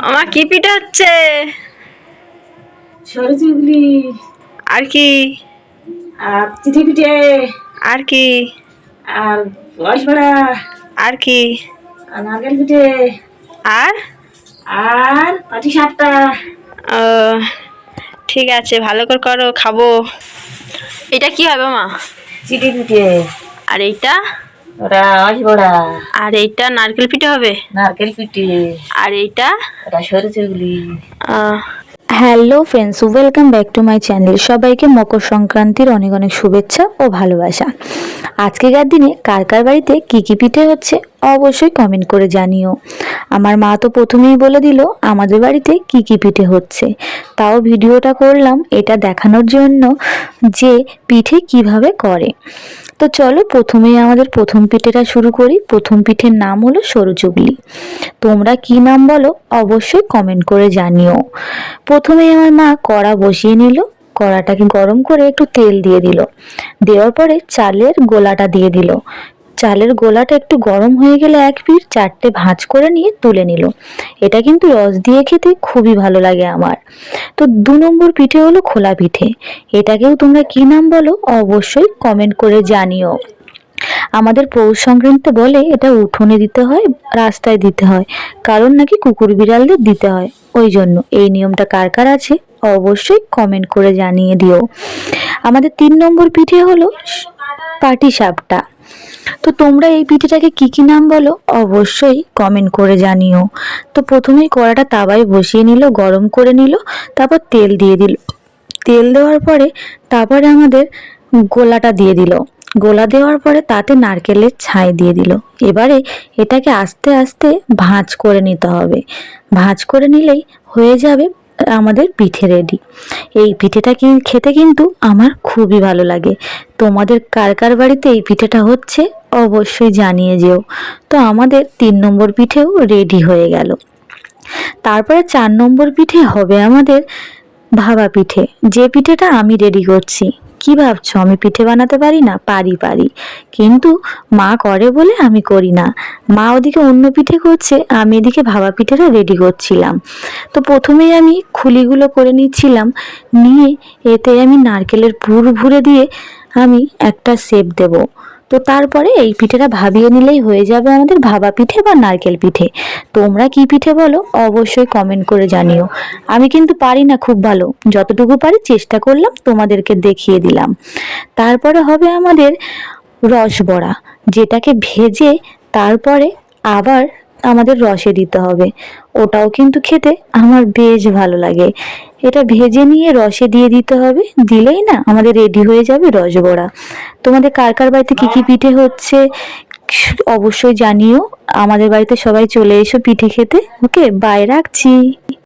আমার কি পিঠা হচ্ছে? সরু চুগলি আর কি? আর চিঠি পিঠে আর কি? আর রসবড়া আর কি? আর নারকেল পিঠে আর আর পাটি সাপটা। ও, ঠিক আছে, ভালো করে করো, খাবো। এটা কি হবে মা? চিঠি পিঠে। আর এইটা? ওটা রসবড়া। আর এইটা নারকেল পিঠা হবে? নারকেল পিঠে। আর এইটা? ওটা সরু চুগলি। Hello friends, welcome back to my channel. সবাইকে মকর সংক্রান্তির অনেক অনেক শুভেচ্ছা ও ভালোবাসা। আজকেকার দিনে কার কার বাড়িতে কী কী পিঠে হচ্ছে অবশ্যই কমেন্ট করে জানিও। আমার মা তো প্রথমেই বলে দিল আমাদের বাড়িতে কী কী পিঠে হচ্ছে, তাও ভিডিওটা করলাম এটা দেখানোর জন্য যে পিঠে কিভাবে করে। তো চলো প্রথমেই আমাদের প্রথম পিঠেটা শুরু করি। প্রথম পিঠের নাম হলো সরু চুগলি। তোমরা কি নাম বলো অবশ্যই কমেন্ট করে জানিও। প্রথমেই আমার মা কড়া বসিয়ে নিল, কড়াটাকে গরম করে একটু তেল দিয়ে দিল, দেওয়ার পরে চালের গোলাটা দিয়ে দিল। চালের গোলাটা একটু গরম হয়ে গেলে এক পিঠ চারটে ভাঁজ করে নিয়ে তুলে নিল। এটা কিন্তু রস দিয়ে খেতে খুবই ভালো লাগে আমার। তো 2 নম্বর পিঠে হলো খোলা পিঠে। এটাকেও তোমরা কি নাম বলো অবশ্যই কমেন্ট করে জানিও। আমাদের পৌষ সংক্রান্তিতে বলে এটা উঠোনে দিতে হয়, রাস্তায় দিতে হয়, কারণ নাকি কুকুর বিড়ালদের দিতে হয়, ওই জন্য। এই নিয়মটা কার কার আছে অবশ্যই কমেন্ট করে জানিয়ে দিও। আমাদের 3 নম্বর পিঠে হলো পাটি সাপটা। তো তোমরা এই পিঠেটাকে কি কি নাম বলো অবশ্যই কমেন্ট করে জানিও। তো প্রথমেই কড়াটা তাওয়ায় বসিয়ে নিল, গরম করে নিল, তারপর তেল দিয়ে দিল। তেল দেওয়ার পরে তারপরে আমাদের গোলাটা দিয়ে দিল। গোলা দেওয়ার পরে তাতে নারকেলের ছাই দিয়ে দিল। এবারে এটাকে আস্তে আস্তে ভাঁজ করে নিতে হবে। ভাঁজ করে নিলেই হয়ে যাবে আমাদের পিঠে রেডি। এই পিঠেটা খেতে কিন্তু আমার খুবই ভালো লাগে। তোমাদের কার কার বাড়িতে এই পিঠেটা হচ্ছে অবশ্যই জানিয়ে যেও। তো আমাদের 3 নম্বর পিঠেও রেডি হয়ে গেল। তারপরে 4 নম্বর পিঠে হবে আমাদের ভাপা পিঠে, যে পিঠেটা আমি রেডি করছি। কি ভাবছো আমি পিঠে বানাতে পারি না? পারি, কিন্তু মা করে বলে আমি করি না। মা ওদিকে অন্য পিঠে করছে, আমি এদিকে ভাপা পিঠেটা রেডি করছিলাম। তো প্রথমেই আমি খুলিগুলো করে নিচ্ছিলাম, নিয়ে এতে আমি নারকেলের পুর ভরে দিয়ে আমি একটা শেপ দেব। তো তারপরে এই পিঠেটা ভাবিয়ে নিলেই হয়ে যাবে আমাদের ভাপা পিঠে বা নারকেল পিঠে। তোমরা কি পিঠে বলো অবশ্যই কমেন্ট করে জানিও। আমি কিন্তু পারি না খুব ভালো, যতটুকু পারি চেষ্টা করলাম, তোমাদেরকে দেখিয়ে দিলাম। তারপরে হবে আমাদের রসবড়া, যেটাকে ভেজে তারপরে আবার আমাদের রসে দিতে হবে। ওটাও কিন্তু খেতে আমার বেশ ভালো লাগে। এটা ভেজে নিয়ে রসে দিয়ে দিতে হবে, দিলেই না আমাদের রেডি হয়ে যাবে রসবড়া। তোমাদের কার কার বাড়িতে কি কি পিঠে হচ্ছে অবশ্যই জানিও। আমাদের বাড়িতে সবাই চলে এসো পিঠে খেতে। ওকে, বাই, রাখছি।